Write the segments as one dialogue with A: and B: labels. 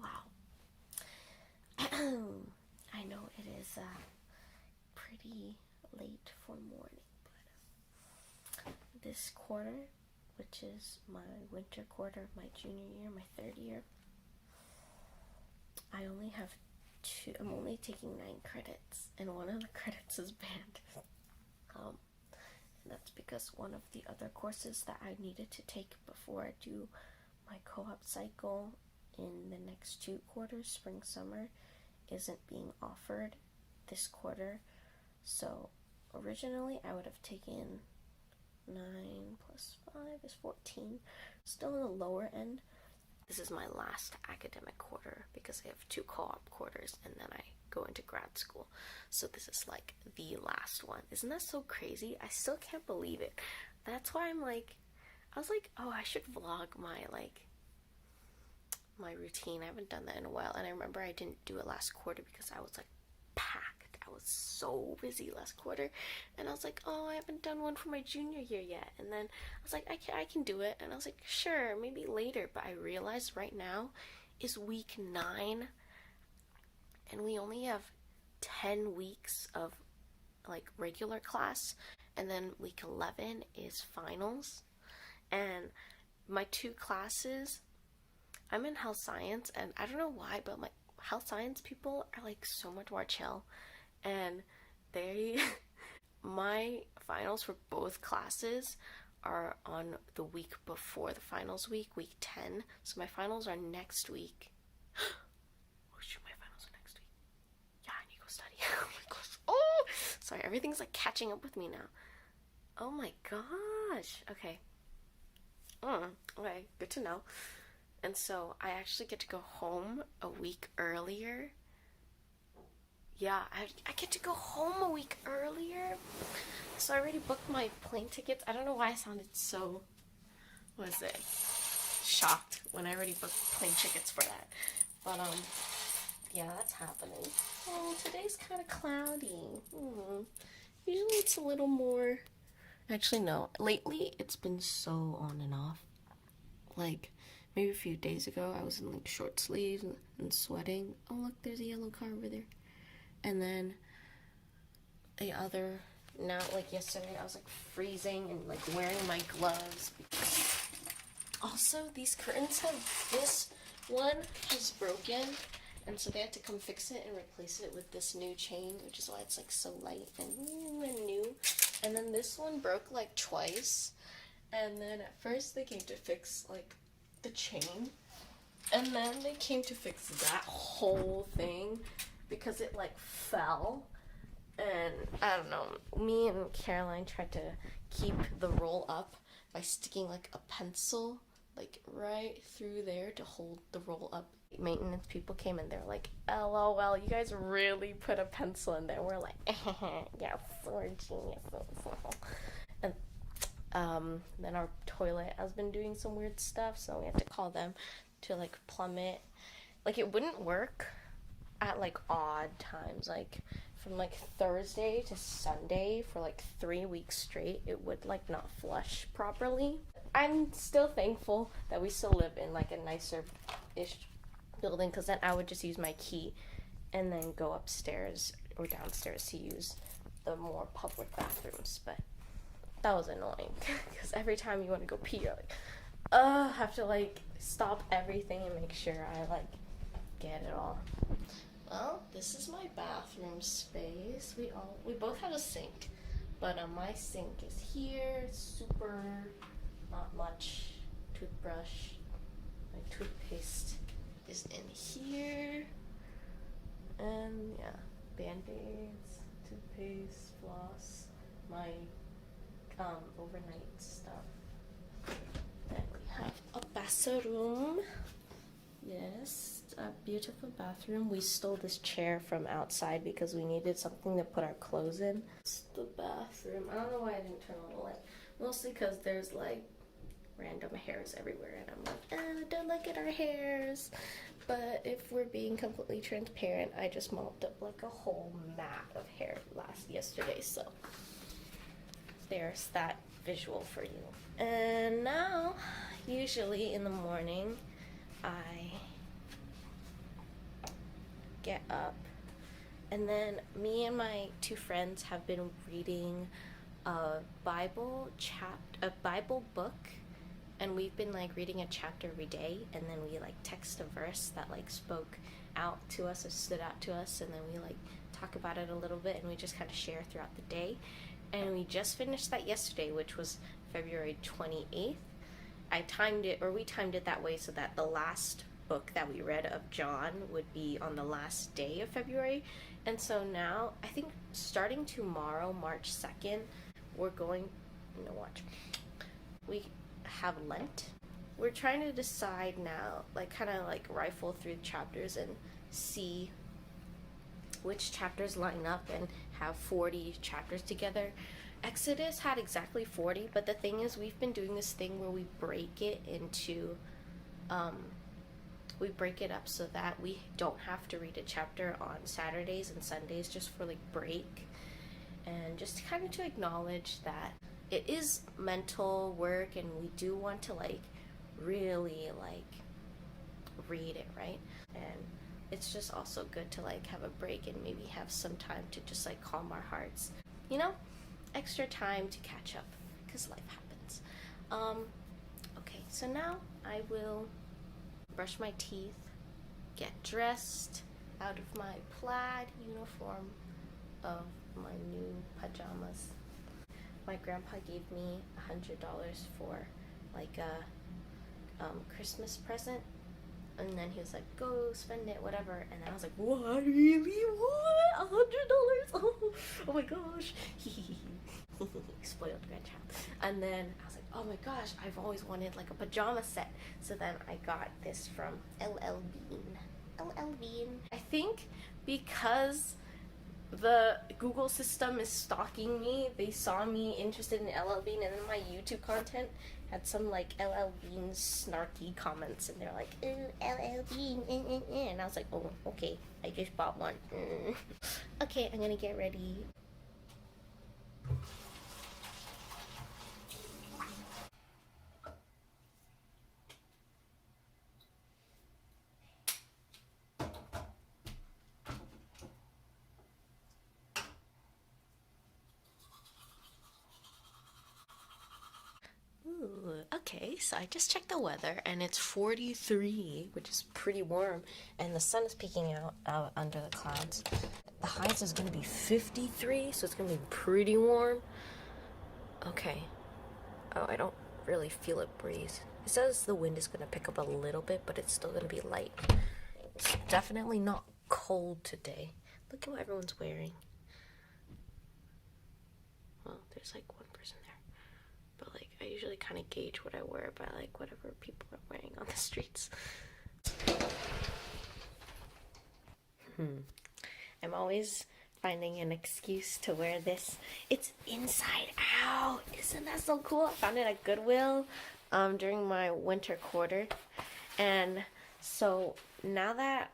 A: Wow. I know it is pretty late for morning, but this quarter, which is my winter quarter, my junior year, my third year, I only have I'm only taking 9 credits, and one of the credits is banned. And that's because one of the other courses that I needed to take before I do my co-op cycle in the next 2 quarters, spring, summer, isn't being offered this quarter. So originally I would have taken 9 plus 5 is 14, still in the lower end. This is my last academic quarter because I have 2 co-op quarters and then I go into grad school. So this is like the last one. Isn't that so crazy? I still can't believe it. That's why I was like, oh, I should vlog my routine. I haven't done that in a while, and I remember I didn't do it last quarter because I was like packed. I was so busy last quarter, and I was like, oh, I haven't done one for my junior year yet. And then I was like, I can do it, and I was like, sure, maybe later. But I realized right now is week 9, and we only have 10 weeks of like regular class, and then week 11 is finals. And my 2 classes, I'm in health science, and I don't know why, but my health science people are like so much more chill, and my finals for both classes are on the week before the finals week, week 10. So my finals are next week. Oh shoot, my finals are next week. Yeah, I need to go study. Oh my gosh. Oh, sorry, everything's like catching up with me now. Oh my gosh. Okay. Okay, good to know. And so I actually get to go home a week earlier. Yeah, I get to go home a week earlier. So I already booked my plane tickets. I don't know why I sounded so, shocked when I already booked plane tickets for that. But, yeah, that's happening. Oh, today's kind of cloudy. Usually it's a little more, actually no, lately it's been so on and off. Like, maybe a few days ago, I was in like short sleeves and sweating. Oh, look, there's a yellow car over there. And then now, like yesterday, I was like freezing and like wearing my gloves. Also, these curtains this one has broken, and so they had to come fix it and replace it with this new chain, which is why it's like so light and new. And then this one broke like twice, and then at first they came to fix like the chain, and then they came to fix that whole thing because it like fell. And I don't know, me and Caroline tried to keep the roll up by sticking like a pencil like right through there to hold the roll up. Maintenance people came and they're like, LOL, you guys really put a pencil in there. We're like, yes, we're geniuses. And then our toilet has been doing some weird stuff, so we had to call them to like plumb it. Like, it wouldn't work at like odd times, like from like Thursday to Sunday for like 3 weeks straight. It would like not flush properly. I'm still thankful that we still live in like a nicer-ish building, because then I would just use my key and then go upstairs or downstairs to use the more public bathrooms. But that was annoying because every time you want to go pee, you're like, have to like stop everything and make sure I like get it all. Well, this is my bathroom space. We both have a sink, but my sink is here. It's super, not much. Toothbrush, my toothpaste is in here, and yeah, band-aids, toothpaste, floss, my overnight stuff. Then we have a bathroom. Yes, a beautiful bathroom. We stole this chair from outside because we needed something to put our clothes in. It's the bathroom. I don't know why I didn't turn on the light. Mostly because there's like random hairs everywhere, and I'm like, don't look at our hairs. But if we're being completely transparent, I just mopped up like a whole mat of hair yesterday, so there's that visual for you. And now, usually in the morning, I get up. And then me and my two friends have been reading a Bible book, and we've been like reading a chapter every day, and then we like text a verse that like spoke out to us or stood out to us, and then we like talk about it a little bit, and we just kind of share throughout the day. And we just finished that yesterday, which was February 28th. We timed it that way so that the last book that we read of John would be on the last day of February. And so now, I think starting tomorrow, March 2nd, we're going, we have Lent. We're trying to decide now, like kind of like rifle through chapters and see which chapters line up and have 40 chapters together. Exodus had exactly 40, but the thing is, we've been doing this thing where we break it up so that we don't have to read a chapter on Saturdays and Sundays just for like break, and just kind of to acknowledge that it is mental work and we do want to like really like read it, right? And it's just also good to like have a break and maybe have some time to just like calm our hearts, extra time to catch up because life happens. Okay, so now I will brush my teeth, get dressed out of my plaid uniform of my new pajamas. My grandpa gave me $100 for like a Christmas present, and then he was like, go spend it, whatever. And then I was like, what, really? What? $100? Oh my gosh. Spoiled grandchild. And then I was like, oh my gosh, I've always wanted like a pajama set. So then I got this from LL Bean. I think because the Google system is stalking me, they saw me interested in LL Bean, and then my YouTube content had some like LL Bean snarky comments, and they're like, ooh, LL Bean, and I was like, oh, okay, I just bought one. Okay, I'm gonna get ready. Okay, so I just checked the weather and it's 43, which is pretty warm, and the sun is peeking out under the clouds. The highs is gonna be 53, so it's gonna be pretty warm. Okay. Oh, I don't really feel it breeze. It says the wind is gonna pick up a little bit, but it's still gonna be light. It's definitely not cold today. Look at what everyone's wearing. Well, there's like one person there. But like, I usually kind of gauge what I wear by like whatever people are wearing on the streets. I'm always finding an excuse to wear this. It's inside out. Isn't that so cool? I found it at Goodwill during my winter quarter. And so now that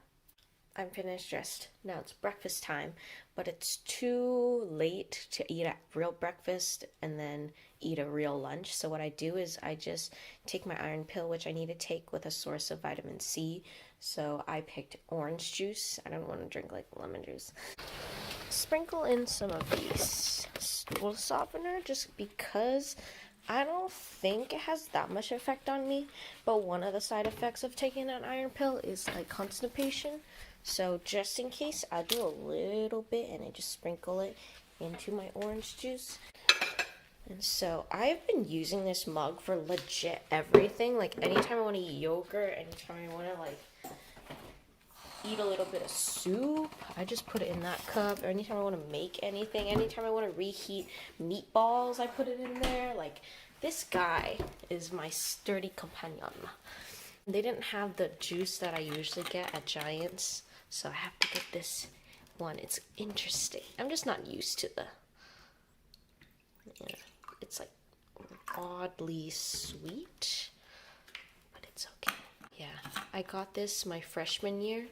A: I'm finished dressed, now it's breakfast time, but it's too late to eat a real breakfast and then eat a real lunch. So what I do is I just take my iron pill, which I need to take with a source of vitamin C. So I picked orange juice. I don't want to drink like lemon juice. Sprinkle in some of these stool softener just because I don't think it has that much effect on me, but one of the side effects of taking an iron pill is like constipation. So just in case, I'll do a little bit and I just sprinkle it into my orange juice. And so I've been using this mug for legit everything. Like anytime I want to eat yogurt, anytime I want to like eat a little bit of soup, I just put it in that cup. Or anytime I want to make anything, anytime I want to reheat meatballs, I put it in there. Like, this guy is my sturdy companion. They didn't have the juice that I usually get at Giant's, so I have to get this one. It's interesting. I'm just not used to it's like oddly sweet, but it's okay. Yeah, I got this my freshman year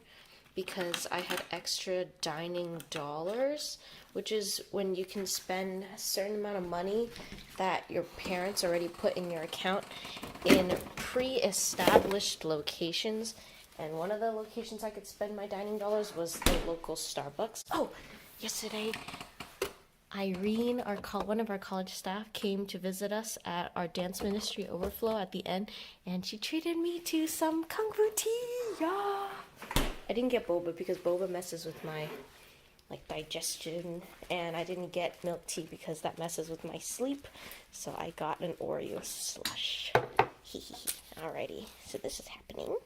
A: because I had extra dining dollars, which is when you can spend a certain amount of money that your parents already put in your account in pre-established locations, And one of the locations I could spend my dining dollars was the local Starbucks. Oh, yesterday Irene, one of our college staff, came to visit us at our dance ministry overflow at the end, and she treated me to some kung fu tea. Yeah. I didn't get boba because boba messes with my digestion, and I didn't get milk tea because that messes with my sleep. So I got an Oreo slush. Alrighty, so this is happening.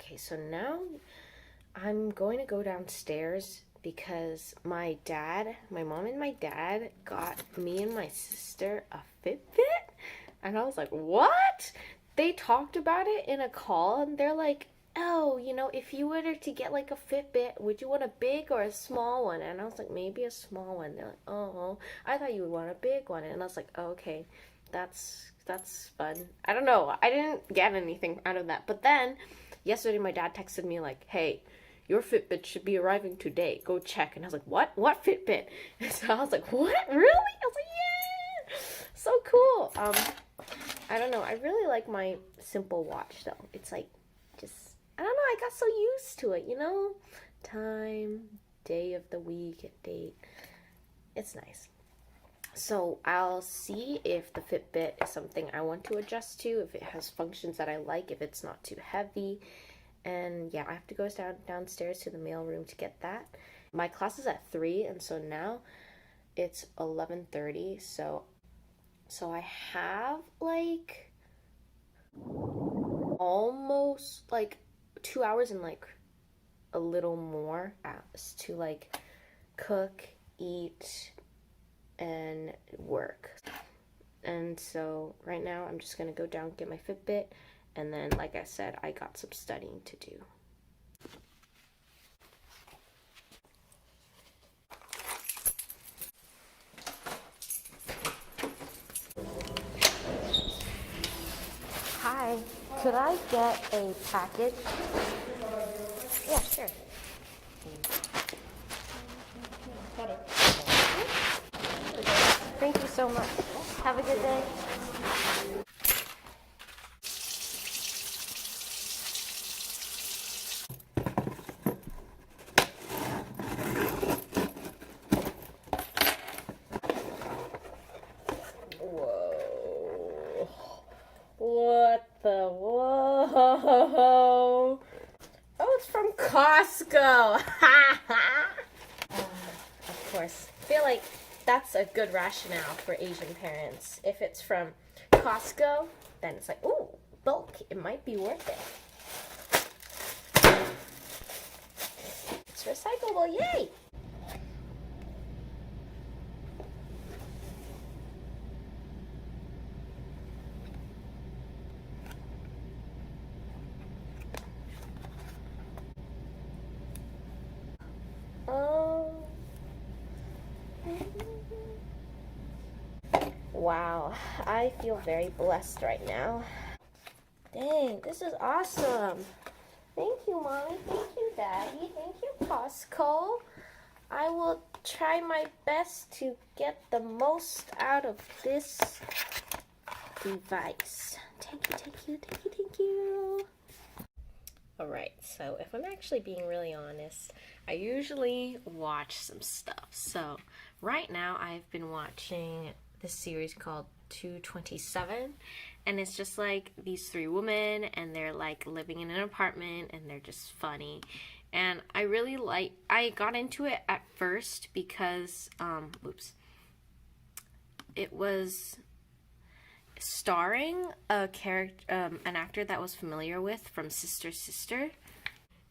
A: Okay, so now I'm going to go downstairs because my mom and my dad got me and my sister a Fitbit. And I was like, what? They talked about it in a call and they're like, oh, if you were to get like a Fitbit, would you want a big or a small one? And I was like, maybe a small one. They're like, oh, I thought you would want a big one. And I was like, oh, okay, that's fun. I don't know. I didn't get anything out of that. But then yesterday my dad texted me like, hey, your Fitbit should be arriving today. Go check. And I was like, what? What Fitbit? And so I was like, what? Really? I was like, yeah! So cool. I don't know. I really like my simple watch though. It's like just, I don't know, I got so used to it, Time, day of the week, date. It's nice. So I'll see if the Fitbit is something I want to adjust to, if it has functions that I like, if it's not too heavy. And yeah, I have to go downstairs to the mailroom to get that. My class is at 3, and so now it's 11:30. So I have like almost like 2 hours and like a little more to like cook, eat, and work. And so right now I'm just gonna go down, get my Fitbit, and then like I said, I got some studying to do. Hi, could I get a package? Yeah, sure. Thank you so much. Have a good day. Whoa. What the whoa? Oh, it's from Costco. Of course. I feel like that's a good rationale for Asian parents. If it's from Costco, then it's like, ooh, bulk. It might be worth it. It's recyclable. Yay! Wow, I feel very blessed right now. Dang, this is awesome. Thank you, Mommy. Thank you, Daddy. Thank you, Costco. I will try my best to get the most out of this device. Thank you, thank you, thank you, thank you. Alright, so if I'm actually being really honest, I usually watch some stuff. So right now I've been watching this series called 227, and it's just like these 3 women, and they're like living in an apartment, and they're just funny. And I got into it at first because it was starring an actor that I was familiar with from Sister,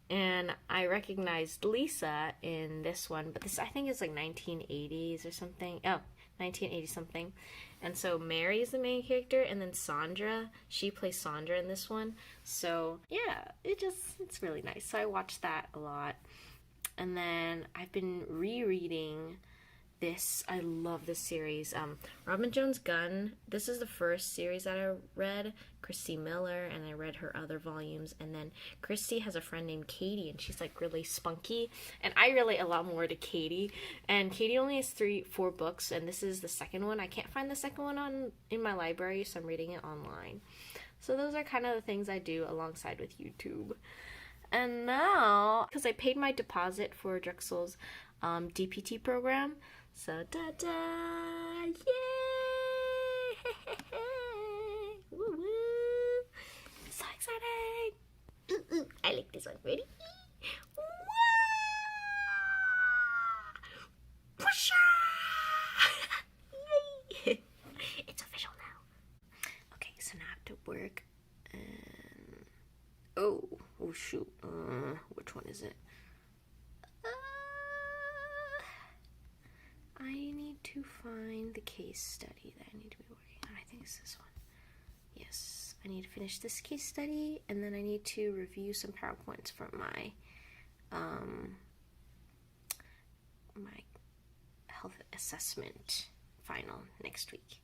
A: and I recognized Lisa in this one, but this I think is like 1980s or something. Oh, 1980 something. And so Mary is the main character, and then Sandra, she plays Sandra in this one. So yeah, it's really nice. So I watched that a lot. And then I've been rereading this. I love this series. Robin Jones Gunn. This is the first series that I read. Christy Miller, and I read her other volumes. And then Christy has a friend named Katie, and she's like really spunky. And I relate a lot more to Katie. And Katie only has 4 books, and this is the second one. I can't find the second one in my library, so I'm reading it online. So those are kind of the things I do alongside with YouTube. And now, because I paid my deposit for Drexel's DPT program, so da-da, yay! Woo woo! So exciting! I like this one. Ready? Pusha! Yay! It's official now. Okay, so now I have to work. And oh shoot! Which one is it? I need to find the case study that I need to be working on. I think it's this one. Yes, I need to finish this case study, and then I need to review some PowerPoints for my my health assessment final next week.